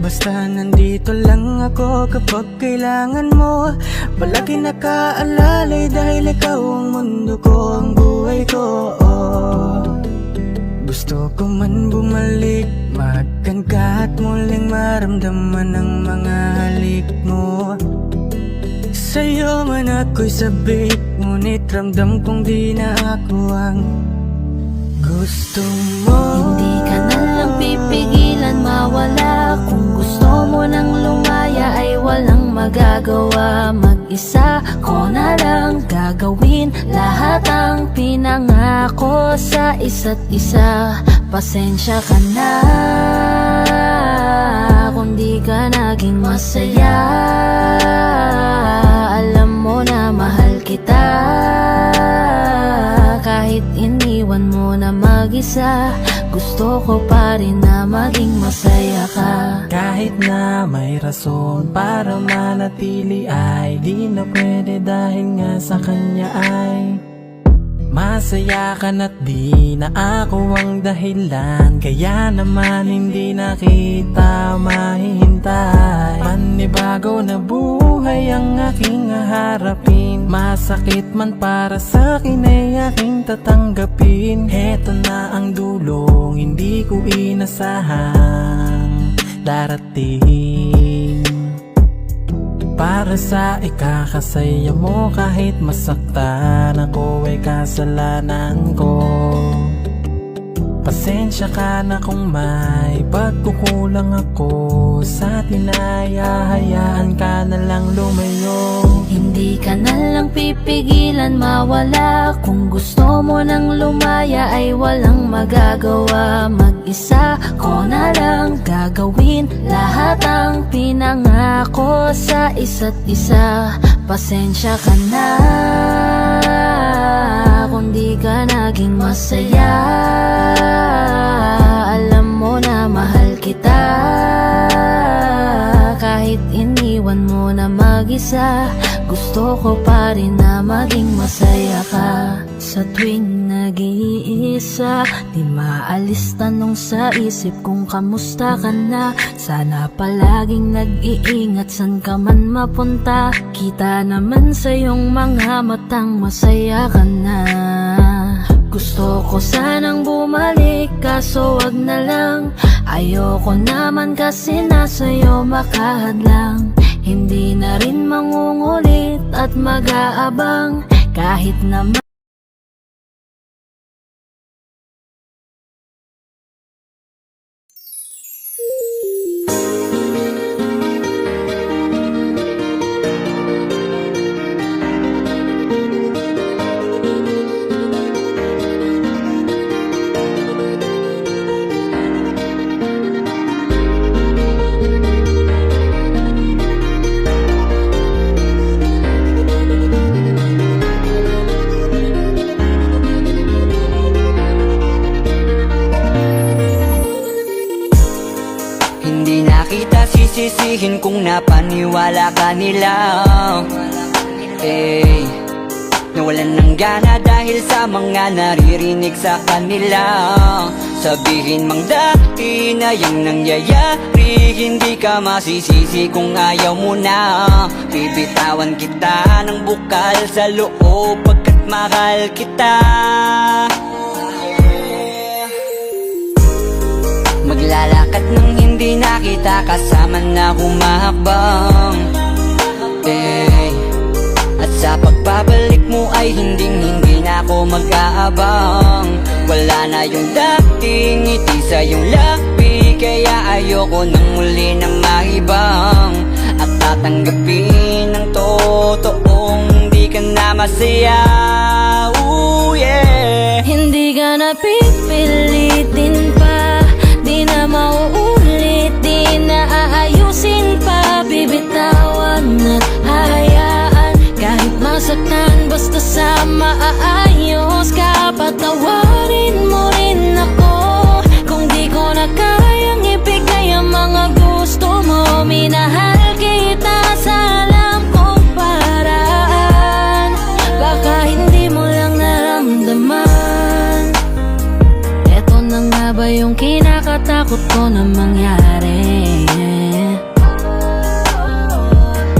Speaker 6: Basta nandito lang ako kapag kailangan mo. Palagi nakaalalay dahil ikaw ang mundo ko, ang buhay ko. Gusto ko man bumalik, mahagkan ka at muling maramdaman ang mga halik mo. Sa'yo man ako'y sabik, ngunit ramdam kong di na ako ang gusto mo.
Speaker 1: Hindi ka na lang pipigilan mawala. Kung gusto mo nang lumaya ay walang magagawa. Mag-isa ko na lang gagawin lahat ang pinangako sa isa't isa. Pasensya ka na kung di ka naging masaya. Alam mo na mahal kita. Kahit iniwan mo na mag-isa, gusto ko pa rin na maging masaya ka.
Speaker 2: Kahit na may rason para manatili ay di na pwede dahil nga sa kanya ay masaya ka na't di na ako ang dahilan. Kaya naman hindi na kita mahihintay. Panibago na buhay ang aking haharapin. Masakit man para sa'kin ay aking tatanggapin. Heto na ang dulong hindi ko inasahang darating. Para sa ikakasaya mo kahit masaktan ako ay kasalanan ko. Pasensya ka na kung may pagkukulang ako sa tinaya. Hayaan ka na lang lumayo.
Speaker 1: Hindi ka na lang pipigilan mawala. Kung gusto mo nang lumaya ay walang magagawa. Mag-isa ko na lang gagawin lahat ang pinangako sa isa't isa. Pasensya ka na kung di ka naging masaya. Alam mo na mahal kita. Kahit iniwan mo na mag-isa, gusto ko pa rin na maging masaya ka. Sa tuwing nag-iisa, di maalis tanong sa isip kung kamusta ka na. Sana palaging nag-iingat san ka man mapunta. Kita naman sa iyong mga matang masaya ka na. Gusto ko sanang bumalik kaso wag na lang. Ayoko naman kasi nasa'yo makahadlang. Hindi na rin mangungulit at mag-aabang kahit naman
Speaker 5: Hindi na kita sisisihin kung napaniwala ka nila. Nawalan ng gana dahil sa mga naririnig sa kanila. Sabihin mang dati na yung nangyayari, hindi ka masisisi kung ayaw mo na. Bibitawan kita ng bukal sa loob pagkat mahal kita. Maglalakad nang hindi nakita kasama na humahakbang. At sa pagbabalik mo ay hindi na ako mag-aabang. Wala na yung dating ngiti sa iyong labi, kaya ayoko nang muli na maibang. At tatanggapin ng totoong di ka na masaya. Ooh, yeah.
Speaker 1: hindi ka na pipilitin pa. Di na mauulit, di na aayusin pa. Bibitawan at hayaan kahit masaktan, basta sa maaayos ka. Patawarin mo rin ako kung di ko na kayang ibigay ang mga gusto mo. Minahal kita sa alam kong paraan, baka hindi mo lang naramdaman. Eto na nga ba yung kinakatakot ko na mangyari?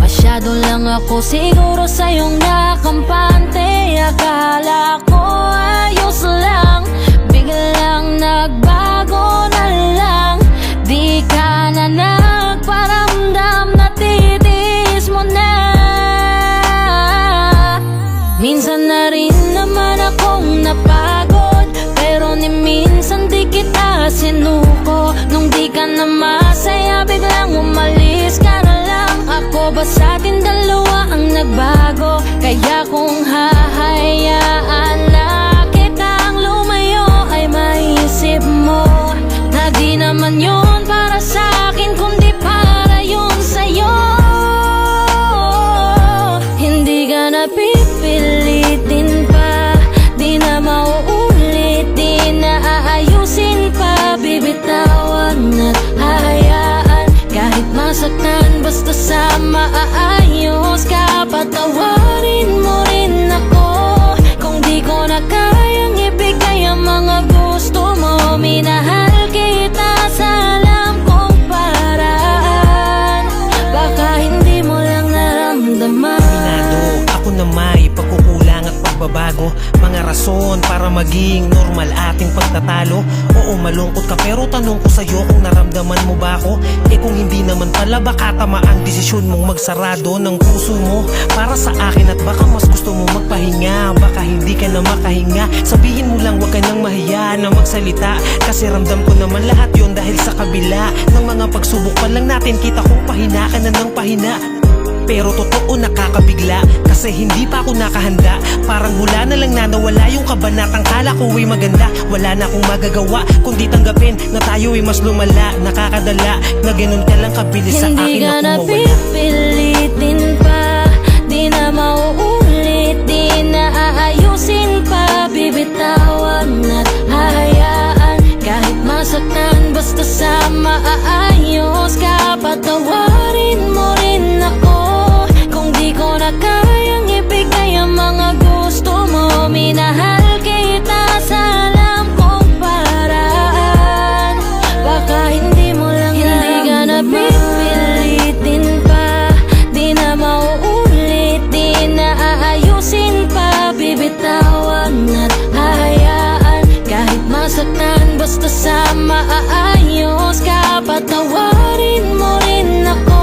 Speaker 1: Masyado lang ako siguro sa iyong nakampante. Akala ko ayos lang, biglang nagbago na lang. Di ka na nagparamdam, natitiis mo na. Minsan na rin naman akong napagod, pero ni minsan di kita sinuko. Nung di ka na masaya, biglang umalis ka na lang. Ako ba sa atin dalawa ang nagbago? Kaya kung hahayaan na kitang lumayo, ay maisip mo na di naman yun para sa akin, kundi para yun sa'yo. Hindi ka na pipilitin pa, di na mauulit, di na aayusin pa. Bibitawan at hayaan kahit masaktan, basta sa maaayos ka. Patawarin mo rin ako kung di ko na kayang ibigay ang mga gusto mo. Minahal kita sa alam kong paraan, baka hindi mo lang naramdaman.
Speaker 2: Minado ako na may pagkukulang at pagbabago, mga rason para maging normal ating pagtatalo. Oo, malungkot ka pero tanong ko sa'yo kung naramdaman mo ba ako? Kung hindi naman pala, baka tama ang desisyon mong magsarado ng puso mo para sa akin. At baka mas gusto mo magpahinga, baka hindi ka na makahinga. Sabihin mo lang, wag ka nang mahiya na magsalita, kasi ramdam ko naman lahat yon. Dahil sa kabila ng mga pagsubok pa lang natin, kita kong pahina ka na ng pahina. Pero totoo nakakabigla, kasi hindi pa ako nakahanda. Parang hula na lang na nawala yung kabanatang kala ko ay maganda. Wala na akong magagawa kundi tanggapin na tayo ay mas lumala. Nakakadala na ganun ka lang kabilis sa akin
Speaker 1: Hindi ka
Speaker 2: na
Speaker 1: na
Speaker 2: kumawala.
Speaker 1: pipilitin pa, di na mauulit, di na aayusin pa. Bibitawan at hayaan kahit masaktan, basta sa maaayos ka. Patawarin mo rin ako kung di ko na kayang ibigay ang mga gusto mo. Minahal kita sa alam kong paraan, baka hindi mo lang hindi ka na pipilitin pa, di na mauulit, di na aayusin pa. Bibitawan at hayaan basta sa maaayos ka. Patawarin mo rin ako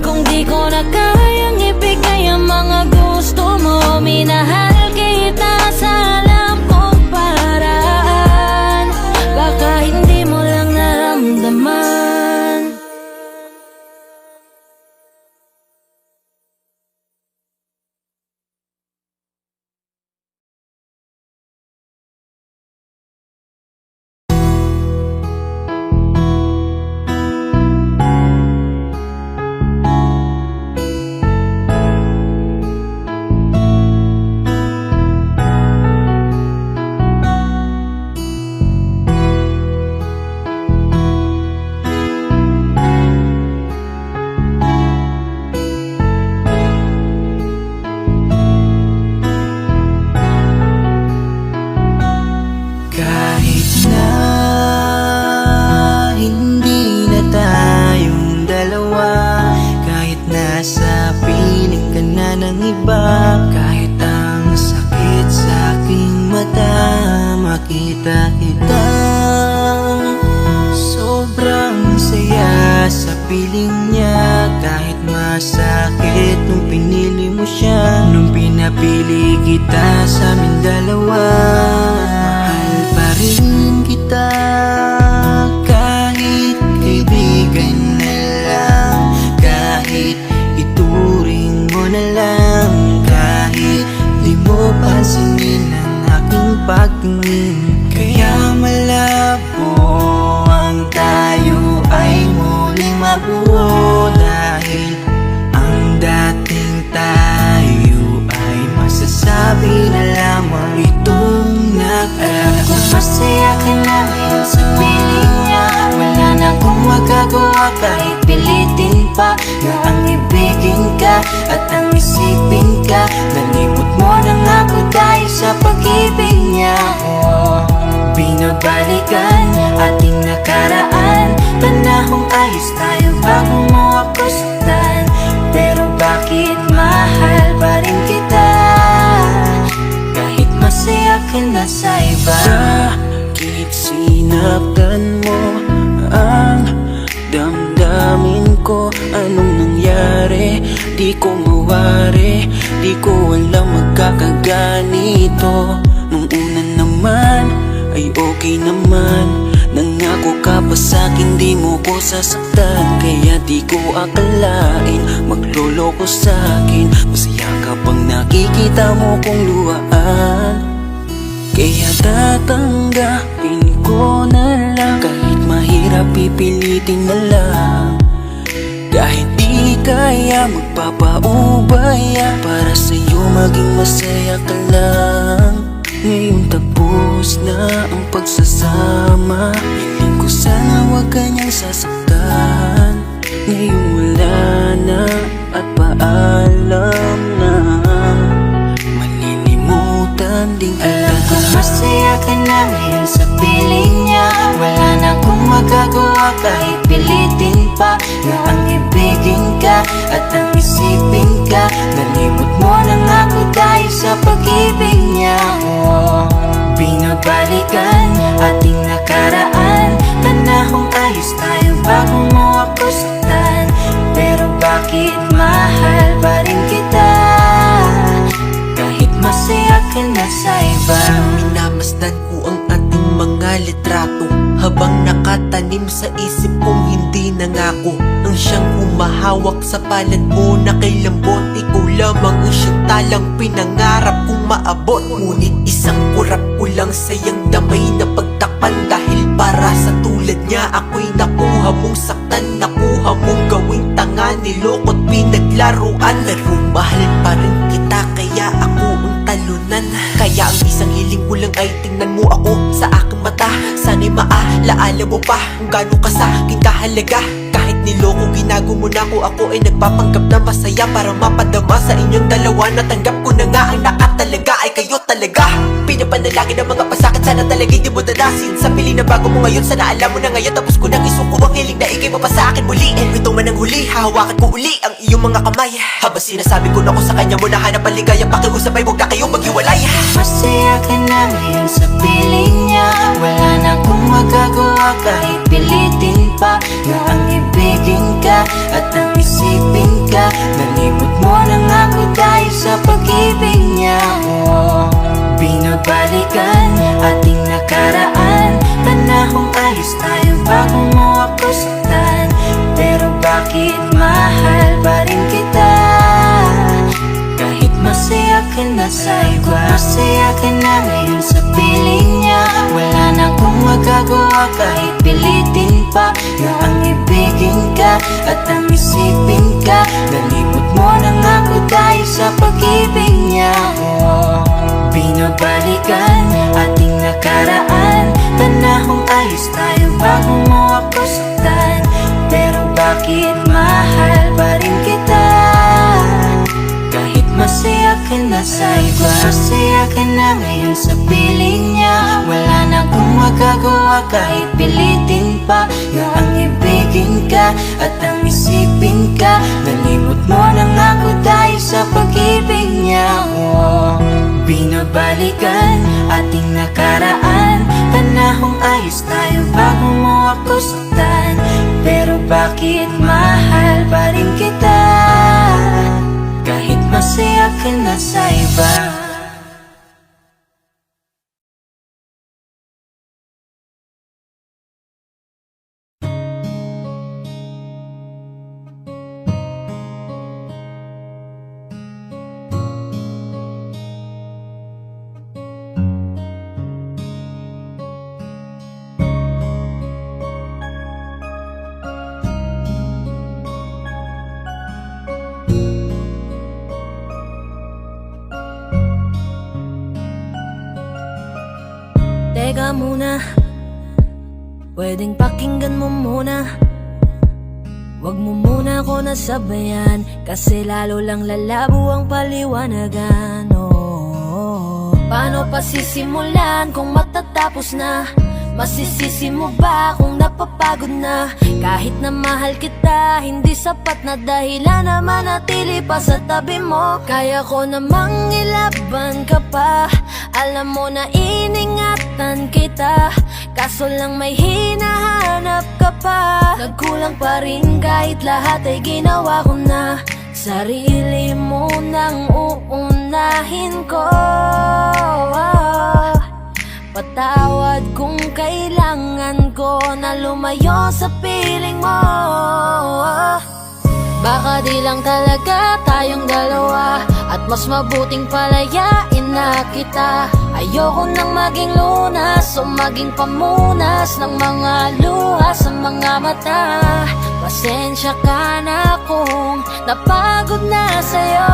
Speaker 1: kung di ko na kayang ibigay ang mga gusto mo. Minahal kita sa alam kong paraan, baka hindi mo lang naramdaman.
Speaker 6: Kahit na hindi na tayong dalawa, kahit nasa piling ka na ng iba, kahit ang sakit sa aking mata, makita kita. Sobrang saya sa piling niya, kahit masakit nung pinili mo siya. Nung pinapili kita sa amin dalawa, mahal pa rin kita. Kahit kaibigan na lang, kahit ituring mo na lang, kahit di mo pansinin ang aking pagtingin. Kaya malabo ang tayo ay muling mabuo, dahil ang dating tayo ay masasabi na lamang itong nag-alala. Kung masaya ka na ngayon sa piling niya, wala na akong magagawa kahit pilitin pa na ang ibigin ka at ang isipin ka. Nalibot mo na nga ako dahil sa pag-ibig niya. Binabalikan ating nakaraan, panahong ayos tayo bago mo ako saktan. Pero bakit mahal pa rin kita, kahit masaya ka na sa iba? Bakit sinaktan mo ang damdamin ko? Anong nangyari? Di ko mawari, di ko alam magkakaganito. Nung una naman ay okay naman, nangako ka pa sa'kin di mo ko sasaktan. Kaya di ko akalain magloloko sa'kin, masaya ka pang nakikita mo kong luhaan. Kaya tatanggapin ko na lang, kahit mahirap pipilitin na lang. Kahit di kaya magpapaubaya, para sa'yo maging masaya ka lang. Ngayon tapos na ang pagsasama, hiling ko sana huwag kanyang sasaktan. Ngayon wala na at paalam na, malilimutan din kita. Alam ko masaya ka na ngayon sa piling niya, wala na akong magagawa kahit pilitin pa na ang ibigin ka at ang isipin ka. Nalibot mo na nga ako dahil sa pag-ibig niya. Binabalikan ating nakaraan, panahong ayos tayo bago mo ako saktan. Pero bakit mahal pa rin kita, kahit masaya ka na sa iba?
Speaker 2: Minamasdan ko ang ating mga litrato, habang nakatanim sa isip kong hindi nangako. Ang siyang humahawak sa palad mo na kay lambot, ikaw lamang ang siyang talang pinangarap kong maabot. Ngunit isang kurap ko lang sayang damay na pagtakpan, dahil para sa tulad niya ako'y nakuha mong saktan, nakuha mong gawing tanga, niloko't pinaglaruan. Pero mahal pa rin kita, kaya ako ang talunan. Kaya ang isang hiling ko lang ay tingnan mo ako sa aking mata. Sana'y maalaala mo pa kung gano'n ka sa aking kahalaga. Kahit niloko ginago mo na ako ay nagpapanggap na masaya para mapadama sa inyong dalawa. Natanggap ko na nga ang nakatalaga ay kayo talaga. Pinapanalangin ang mga pasakit, sana talaga hindi mo danasin. Sa piling na bago mo ngayon, sana alam mo na ngayon. Tapos ko nang isuko ang hiling na ikay mo pa sa akin muli. Kung ito man ang huli, hahawakan ko uli ang iyong mga kamay. Habang sinasabi ko na ko sa kanya mo na hanap ang ligaya, pakiusap ay huwag na kayong maghiwalay.
Speaker 6: Masaya ka na ngayon sa piling niya, wala na akong
Speaker 5: magagawa kahit pilitin pa na ang ibigin ka at ang isipin ka. Nalimot mo lang ako dahil sa pag-ibig niya. Binabalikan ating nakaraan, panahong ayos tayo bago mo ako saktan. Pero bakit mahal pa rin kita? Kahit masaya ka na sa iba, masaya ka na ngayon sa piling niya. Wala na akong magagawa kahit pilitin pa na ang ibigin ka at ang isipin ka. Nalimot mo lang ako dahil sa pag-ibig niya. Binabalikan ating nakaraan, panahong ayos tayo bago mo ako saktan. Pero bakit mahal pa rin kita? Kahit masaya ka na sa iba, masaya ka na ngayon sa piling niya. Wala na akong magagawa kahit pilitin pa na ang ibigin ka at ang isipin ka. Nalimot mo lang ako dahil sa pag-ibig niya. Binabalikan ating nakaraan, panahong ayos tayo bago mo ako saktan. Pero bakit mahal pa rin kita? Kahit masaya ka na sa iba.
Speaker 1: Teka muna, pwedeng pakinggan mo muna. Wag mo muna ako nasabayan, kasi lalo lang lalabo ang paliwanagan. Paano pa sisimulan kung matatapos na? Masisisi mo ba kung napapagod na? Kahit na mahal kita, hindi sapat na dahilan na manatili pa sa tabi mo. Kaya ko namang ilaban ka pa, alam mo na iningatan kita. Kaso lang may hinahanap ka pa. Nagkulang pa rin kahit lahat ay ginawa ko na. Sarili mo nang uunahin ko. Patawad kung kailangan ko na lumayo sa piling mo. Baka di lang talaga tayong dalawa, at mas mabuting palayain na kita. Ayoko nang maging lunas o maging pamunas ng mga luha sa mga mata. Pasensya ka na kung napagod na sa'yo.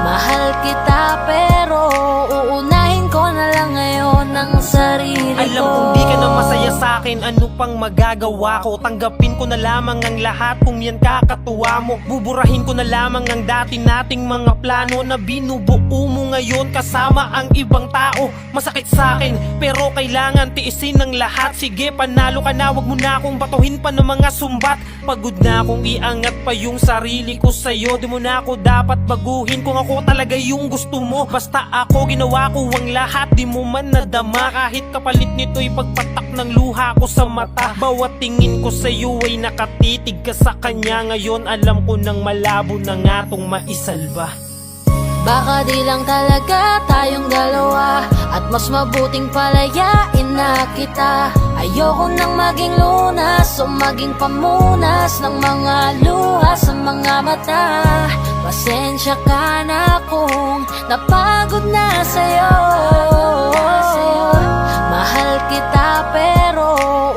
Speaker 1: Mahal kita pero uunahin ko na lang ngayon ang sarili ko.
Speaker 2: Alam kong di ka na masaya sa'kin, ano pang magagawa ko? Tanggapin ko na lamang ang lahat kung yan kakatuwa mo. Buburahin ko na lamang ang dati nating mga plano na binubuo mo ngayon kasama ang ibang tao. Masakit sa'kin pero kailangan tiisin ng lahat. Sige, panalo ka na, wag mo na akong batuhin pa ng mga sumbat. Pagod na akong iangat pa yung sarili ko sa'yo. Di mo na ako dapat baguhin kung ako talaga yung gusto mo. Basta ako ginawa ko ang lahat, di mo man nadama. Kahit kapalit nito'y pagpatak ng luha ko sa mata. Bawat tingin ko sa'yo ay nakatitig ka sa kanya. Ngayon alam ko nang malabo na nga tong maisalba.
Speaker 1: Baka di lang talaga tayong dalawa, at mas mabuting palayain na kita. Ayoko nang maging lunas o maging pamunas ng mga luha sa mga mata. Pasensya ka na kung napagod na sa'yo. Mahal kita pero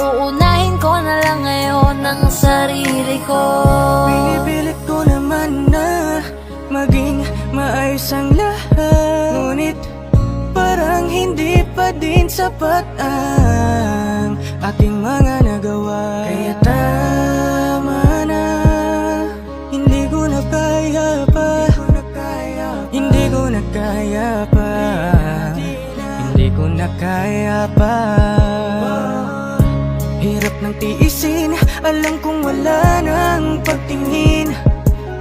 Speaker 1: uunahin ko na lang ngayon ang sarili ko.
Speaker 6: Pinipilit ko naman na maging maayos ang lahat, ngunit parang hindi pa din sapat ang ating mga nagawa. Kaya tama na, hindi ko na kaya pa, hindi ko na kaya pa, hindi ko na kaya pa. Hirap ng tiisin, alam kong wala nang pagtingin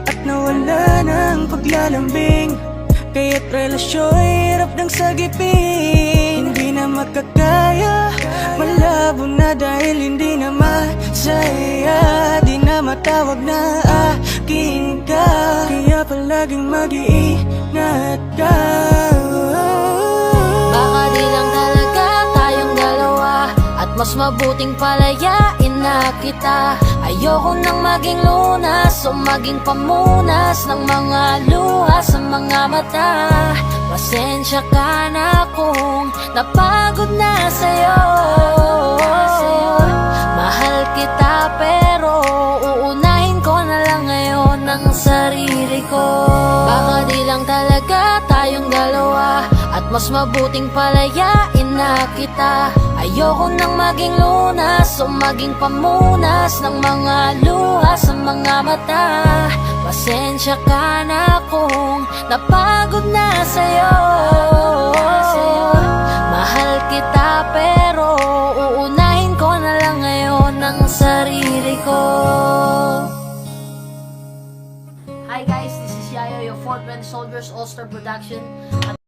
Speaker 6: at nawala ng paglalambing. Kaya't relasyon hirap ng sagipin. Hindi na makakaya. Malabo na dahil hindi na masaya. Di na matawag na akin ka, kaya palaging mag-iingat ka.
Speaker 1: Baka di lang talaga tayong dalawa, at mas mabuting palayain na kita. Ayoko nang maging lunas o maging pamunas ng mga luha sa mga mata. Pasensya ka na kung napagod na sa'yo. Mahal kita pero uunahin ko na lang ngayon ang sarili ko. Baka di lang talaga tayong dalawa, at mas mabuting palayain na kita. Ayoko nang maging lunas o maging pamunas ng mga luha sa mga mata. Pasensya ka na kung napagod na sa'yo. Mahal kita pero uunahin ko na lang ngayon ang sarili ko. Hi guys, this is Yayo, your Fort Bend Soldiers All-Star Production. At